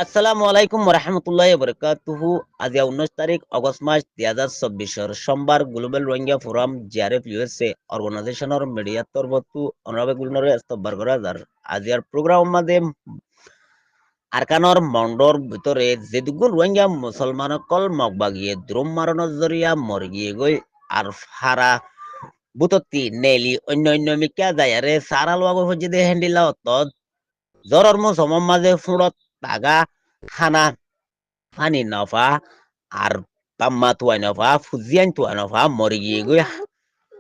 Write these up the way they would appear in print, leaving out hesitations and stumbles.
আসসালামু আলাইকুম ওরহামতুল্লাহি ওয়াবারাকাতুহু। আজ 19 তারিখ অগস্ট মাস 2024 সোমবার global Rohingya forum JRF USA অর্গানাইজেশনের মিডিয়া তরফতু অনরাবে গুলনরে ইস্তকবার করা যার আজিয়ার প্রোগ্রাম মাঝে আরকানর মন্ডর ভিতরে যেদুগুন রোহিঙ্গা মুসলমান কল মগবাগিয়ে দ্রুম মারণর জরিয়া মরগিয়ে গই আর হারা বুততি নেলি অন্য অন্য মিকা যায়ারে সারা লোয়াগো হজিদে হ্যান্ডিলা অত জরর মুসলমান মাঝে ফুড়ত তাগা খানা ফানি নফা আর পাম্মা তুয়াই নফা ফুজিয়ান তুয়াই নফা মরি গিয়ে গই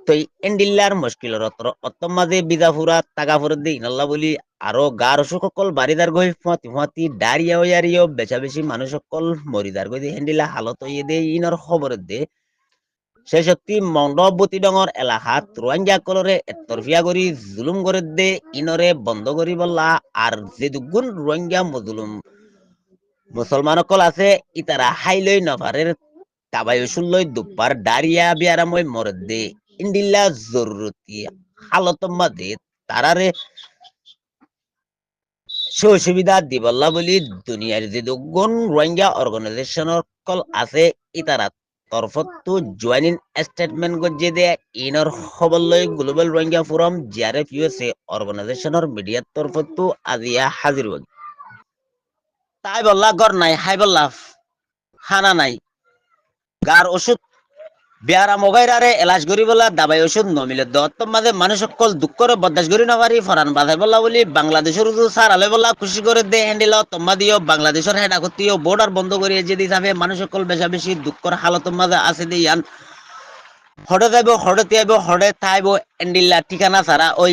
তই এন্ডিল্লার মুশকিলর অত্তম মাঝে বিজাপুরা তাগাপুর দি ইনাল্লা বলি আরো গার অসুসকল বাড়িদার গই ফুয়াতি ফুয়াতি ডারিয়া হইয়ারিও বেচা বেশি মানুষ সকল মরিদার গই দি হেন্ডিলা হালত হইয়ে দে ইনর খবর দে সে সত্যি মণ্ডপবতী ডঙর এলাকাত রোহিঙ্গা কলরে তরফিয়া করি জুলুম করে দে ইনরে বন্ধ করি বললা আর যে দুগুণ রোহিঙ্গা মজলুম মুসলমান সকল আছে ইতারা হাইলই নফারের তাবাই শুনলই দুপার ডারিয়া বিয়ারাময় মরদে ইন্দিল্লা জরুরতি হালত মাদে তারারে সুবিধা দিবল্লা বলি দুনিয়ার যে দুগুণ রোহিঙ্গা অর্গানাইজেশনের কল আছে ইতারা তরফতো জয়েনিং স্টেটমেন্ট গজ্জে দে ইনর খবর লই global Rohingya forum JRF USA অর্গানাইজেশনের মিডিয়ার তরফতো আজিয়া হাজির হই তাই বললা গর নাই হাই বললা খানা নাই গার ওষুধ বিয়ারা মোগাইরারে এলাজ করি বলা দাবাই ওষুধ নমিলে দত্তম মাঝে মানুষ সকল দুঃখ করে বদাস করি নপারি ফরান বাজাই বলা বলি বাংলাদেশের সার আলে বলা খুশি করে দে হ্যান্ডিল তোমা দিও বাংলাদেশের হেডা করতেও বর্ডার বন্ধ করিয়ে যে দিতে মানুষ সকল বেশা বেশি দুঃখর হালত মাঝে আছে দে ইয়ান হড়ে যাইব হড়ে তিয়াইব হড়ে থাইব এন্ডিল্লা ঠিকানা ছাড়া ওই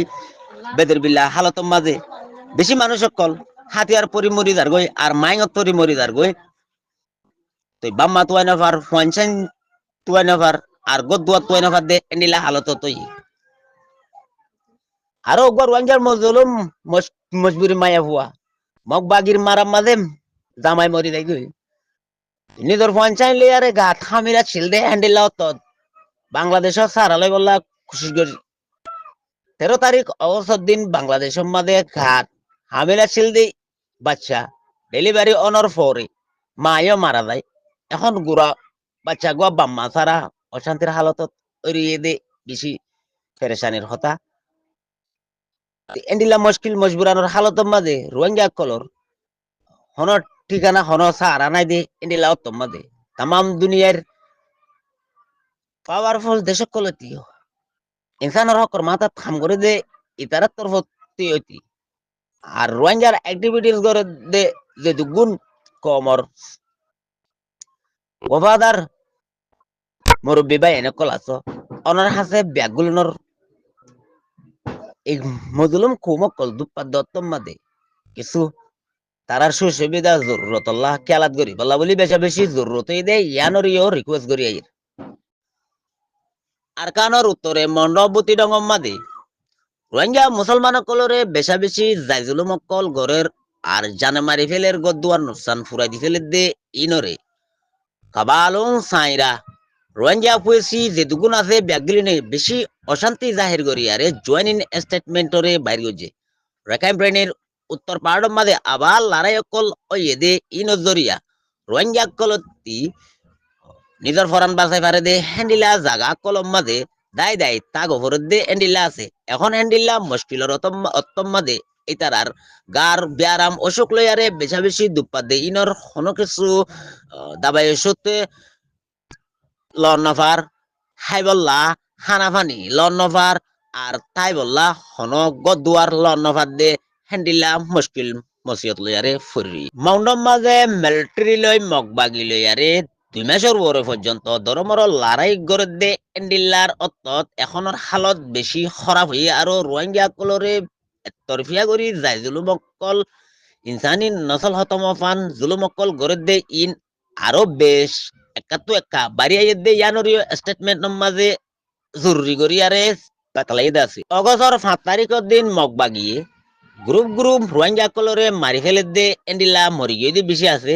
বেদের বিল্লা হালত মাঝে বেশি মানুষ সকল হাতিয়ার পরি মরি যার গই আর মাইঙত পরি মরি যার গই তুই বাম্মা তুয়াই নফার ফনসাইন তুয়াই নফার আর গদুয়া তুয়াই নফার দে এনিলা হালত তুই আরো একবার ওয়াঞ্জার মজলুম মজবুরি মায়া হুয়া মগ বাগির মারাম মাঝে জামাই মরি যাই গই নিজের ফনসাইন লিয়ারে গা থামিরা ছিল দে হ্যান্ডিলা তো বাংলাদেশের সারালাই বললা খুশি করি 13 তারিখ অবসর দিন বাংলাদেশের মাঝে ঘাট হামিলা ছিল দি বাচ্চা ডেলিভারি অনর পরে মায়ও মারা যায় এখন গুড়া বাচ্চা গুয়া বাম্মা সারা অশান্তির হালতত এড়িয়ে দে বেশি পেরেশানির হতা এন্ডিলা মুশকিল মজবুরানোর হালতর মাঝে রোহিঙ্গা কলর হন ঠিকানা হন সারা নাই দে এন্ডিলা অত্তম মাঝে তাম দুনিয়ার পাওয়ারফুল দেশ কলতিও ইনসানের হকর মাথা থাম করে দে ইতারার তরফ হইতি আর রোহিঙ্গার অ্যাক্টিভিটিস করে দে যে দুগুণ কমর ওভাদার মুরব্বী ভাই এনে কল আছো অনার হাসে ব্যাগগুলোর এই মজলুম কুমকল দুপাত দত্তম মাদে কিছু তারার সুবিধা জরুরত আল্লাহ খেয়ালাত করি বলা বলি বেশা বেশি জরুরত দে ইয়ানোর ইও রিকোয়েস্ট করি আইর আর কানোর উত্তরে মন্ডপবতী ডঙ্গম মাদে রোহিঙ্গা মুসলমান কলরে বেশা বেশি জাইজুলুম অকল গরের আর জানে মারি ফেলের গদুয়ার নুকসান ফুরাই দি ফেলে দে ইনরে কাবালুং সাইরা রোহিঙ্গা পুয়েসি যে দুগুণ আছে ব্যাগগুলি বেশি অশান্তি জাহির করি আরে জয়েনিং স্টেটমেন্টরে বাইর গজে রেখাইম ব্রেনের উত্তর পাহাড়ের মাঝে আবার লড়াই অকল ওই এদে ইনজরিয়া রোহিঙ্গা কলতি নিজের ফরান বাসাই পারে দে হ্যান্ডিলা জাগা কলম মাঝে দায় দায় তা গোফরের দে হ্যান্ডিলা আছে এখন হ্যান্ডিলা মুশকিলের অত্তম মাঝে এটার আর গার ব্যারাম অসুখ লইয়ারে বেশা বেশি দুপ্পা দে ইনর কোনো কিছু দাবাই ওষুধ লন্নফার হাইবল্লা হানাফানি লন্নফার আর তাই বললা হন গদুয়ার লন্নফার দে হ্যান্ডিলা মুশকিল মসিয়ত লইয়ারে ফুরি মাউন্ডম মাঝে মিলিটারি লই মগবাগি লইয়ারে 2 মাসের ওরে পর্যন্ত দরমর লড়াই করে দে এন্ডিল্লার অত্তত এখনের হালত বেশি খারাপ হয়ে আরো রোহিঙ্গা কলরে তরফিয়া করি যায় জুলুমকল ইনসানি নসল হতমফান জুলুমকল গড়ে দে ইন আরো বেশ একাত্তু একা বাড়ি আইয়ে দে ইয়ানোরিও স্টেটমেন্ট মাঝে জরুরি করি আরে তাকলাই দাসি অগস্টর 5 তারিখের দিন মগবাগিয়ে গ্রুপ রোহিঙ্গা কলরে মারি ফেলে দে এন্ডিলা মরি গিয়ে বেশি আছে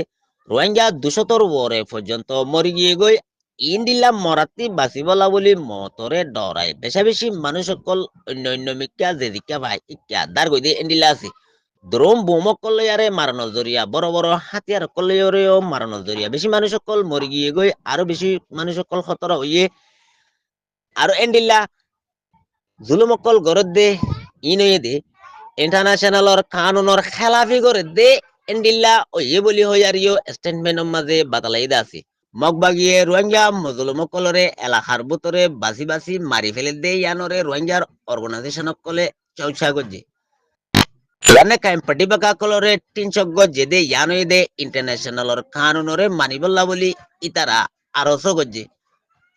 রোহিঙ্গা 200 ওরে পর্যন্ত মরি গিয়ে গই ইন্ডিলা মরাতি বাঁচি বলা বলি মতরে ডরাই বেশা বেশি মানুষ সকল অন্য অন্য মিকা যেদিকা ভাই ইকা দার গই দে এন্ডিলা আছে দ্রোম বোমক করলে আরে মারানো জরিয়া বড় বড় হাতিয়ার করলেও মারানো জরিয়া বেশি মানুষ সকল মরে গিয়ে গই আরো বেশি মানুষ সকল খতরা হইয়ে আরো এন্ডিল্লা জুলুমকল গরদ দে ইনয়ে দে ইন্টারন্যাশনালর কানুনর খেলাফি করে দে এন্ডিল্লা ওয়ে বলি হই আর ইও স্টেটমেন্টের মাঝে বাতালাই আছে মগবাগিয়ে রোহিঙ্গা মজলুমকলরে এলাকার ভিতরে বাসি বাসি মারি ফেলে দে ইয়ানরে রোহিঙ্গার অর্গানাইজেশন কলে চৌচা গজে ইয়ানে কাইম পটিবাকা কলরে তিনচক গজে দে ইয়ানই দে ইন্টারন্যাশনালর কানুনরে মানিবল্লা বলি ইতারা আরস গজে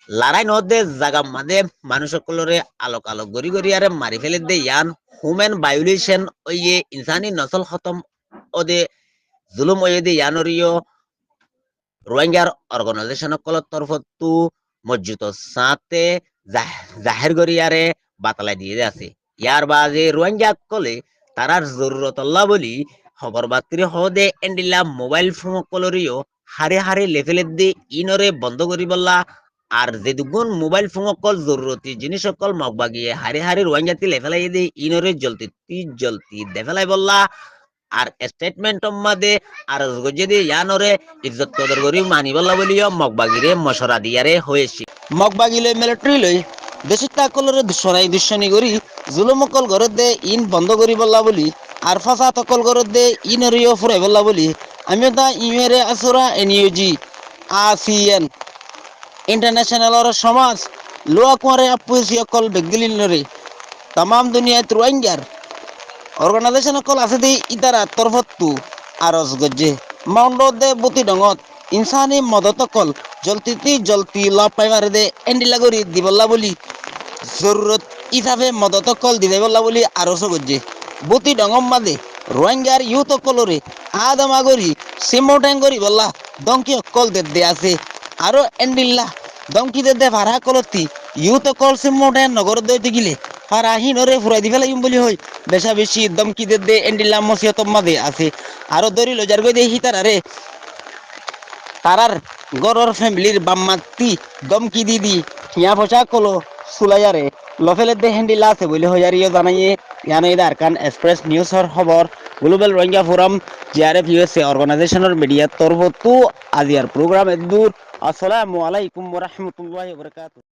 লড়াই নদে জাগা মাদে মানুষ সকলরে আলোক আলোক গড়ি গড়ি আরে মারি ফেলে দে ইয়ান হিউম্যান ভায়োলেশন ওয়ে ইনসানি নসল খতম ওদে জুলুম ওয়ে দে ইয়ানরিও রোহিঙ্গার অর্গানাইজেশন কলর তরফতু মসজিদ সাথে জাহের গড়িয়ারে বাতলাই দিয়ে আছে ইয়ার বাজে রোহিঙ্গা কলে তারার জরুরত আল্লাহ বলি খবর বাতরি হদে এন্ডিলা মোবাইল ফোন কলরিও হারে হারে লেফেলে দে ইনরে বন্ধ করি বললা আর যে দুগুণ মোবাইল ফোন কল জরুরতি জিনিস সকল মগবাগিয়ে হারে হারে রোহিঙ্গাতি লেফেলাই দে ইনরে জলতি দেফেলাই বললা আর স্টেটমেন্ট মাদে আর যদি ইয়ানরে ইজ্জত কদর করি মানি বললা বলিও মগবাগিরে মশরা দিয়ারে হয়েছে মগবাগিলে মিলিটারি লই দেশিত তাকলরে সরাই দুশ্মনী করি জুলুমকল ঘরত দে ইন বন্ধ করি বললা বলি আর ফাঁসা তকল ঘরত দে ইনরিও ফুরাই বললা বলি আমিও তা ইমেরে আসরা এনইউজি ASEAN ইন্টারন্যাশনালর সমাজ লোয়া কুয়ারে আপুসি অকল বেগলিন রে তাম দুনিয়াত রোহিঙ্গার অর্গানাইজেশন কল আছে দে ইতারা তরফতু আরজ গজে মাউন্ড দে বতি ডঙত ইনসানি মদত কল জলতি লাভ পাইবারে দে এন্ডিলা করি দিবল্লা বলি জরুরত ইসাবে মদত কল দিবে বললা বলি আরজ গজে বতি ডঙম মাদে রোহিঙ্গার ইউথ কলরে আদমা করি সিমোটেং করি বললা দঙ্কি কল দে আছে আরো এন্ডিল্লা দঙ্কি দে ভাড়া কলতি ইউথ কল সিমোটেং নগর দইতে গিলে পারা হিনরে ফুরাই দিবে লাগিম বলি হই বেশা বেশি দমকি দে এন্ডিল্লা মসিয়ত মাদে আছে আরো দরি লজার গই দে হিতারারে তারার গরর ফ্যামিলির বাম্মাতি দমকি দিদি হিয়া ফসা কলো সুলাইয়ারে লফেলে দে হ্যান্ডিলা আছে বলে হইয়ারিও জানাইয়ে ইয়ানই আরকান এক্সপ্রেস নিউজর খবর global Rohingya forum JRF USA অর্গানাইজেশনের মিডিয়ার তরফতু আজিয়ার প্রোগ্রাম এদুর আসসালামু আলাইকুম ওয়া রাহমাতুল্লাহি ওয়া বারাকাতুহু।